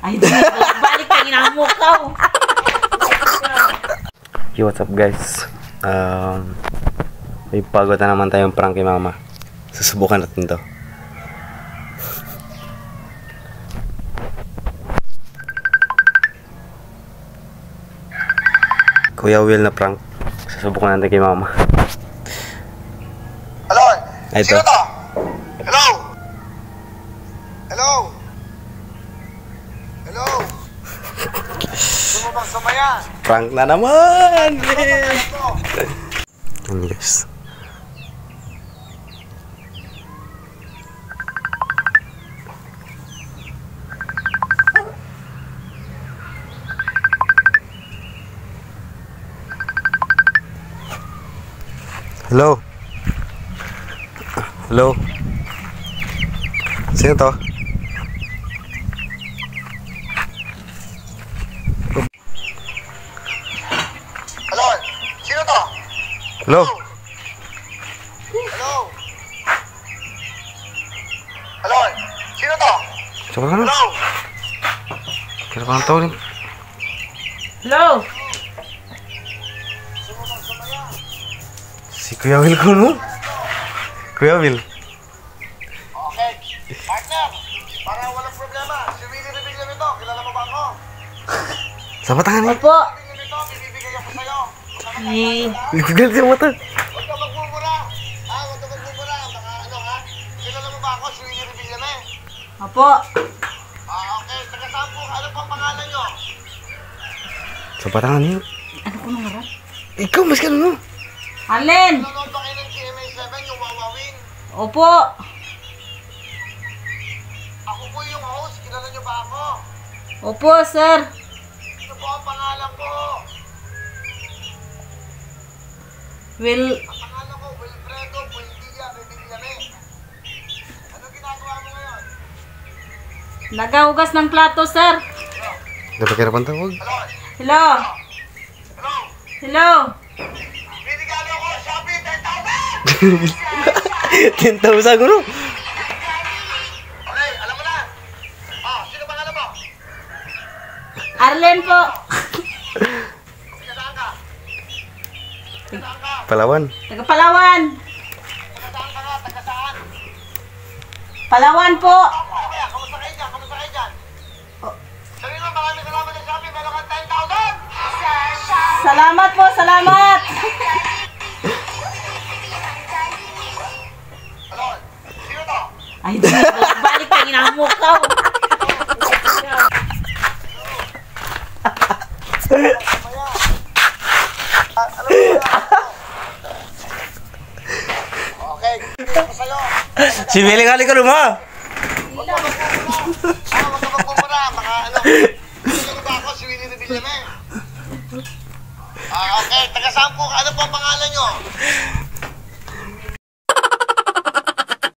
Ay, balik ka inamok ka. Yo, what's up guys? May pagod na naman tayong prank kay mama. Susubukan natin to. Kuya Will na prank. Susubukan natin kay mama. Hello? Ay, ito. Sino to? Hello? Hello? Hello? Gusto mo bang sumaya? Prank na naman! Yan guys. Hello? Hello? Sino to? Hello? Sino to? Hello? Hello? Hello? Sino to? Saka ka na? Hello? Kaya ka ng tawin. Hello? Gusto mo bang sumaya? Si Kuya Will ko, no? Kuya Will. Okay. Partner, para walang problema. Si Willie Rebilla nito. Kilala mo ba ako? Sa matangan niya. Opo. Willie nito, bibigay ako sa'yo. Ay, Nagsigal siya mata. Huwag ka magmumura. Huwag ka magmumura. Baka ano ha? Kilala mo ba ako? Si Willie Rebilla na eh. opo. Okay. Taga saan po? Ano pang pangalan nyo? Sa matangan niya. Ano ko nang harap? Ikaw, mas ka no? Alin? Nanonood ba kayo ng GMA7, yung Wawawin? Opo. Ako po yung host. Kilala nyo ba ako? Opo, sir. Ano po ang pangalan ko? Will, Ang pangalan ko, Wilfredo Buendia Revillame. Ano ginagawa mo ngayon? nagahugas ng plato, sir. Napakirapan tawag. Hello? Hello? Hello? Hello? Binigalo ko, Shopee, 10,000! 10,000 ko, no? Okay, alam mo na. Sino pangalan mo? Arlen po. Taga saan ka? Taga saan ka? Palawan. Taga Palawan. Taga saan ka nga? Taga saan? Palawan po. Okay, kamusta kayo dyan? Kamusta kayo dyan? Sabi mo, maraming salamat sa Shopee, meron kang 10,000! Salamat po, salamat. Hello? Sino to? Ay, balik ka inamok ka. Alam mo na. Okay, bigyan ko sa'yo. Si Willie kali ka luma. Huwag ka magmumura. Mga ano. Sino ba ako? Si Willie Rebillame. Okay, taga saan po? Ano po ang pangalan nyo?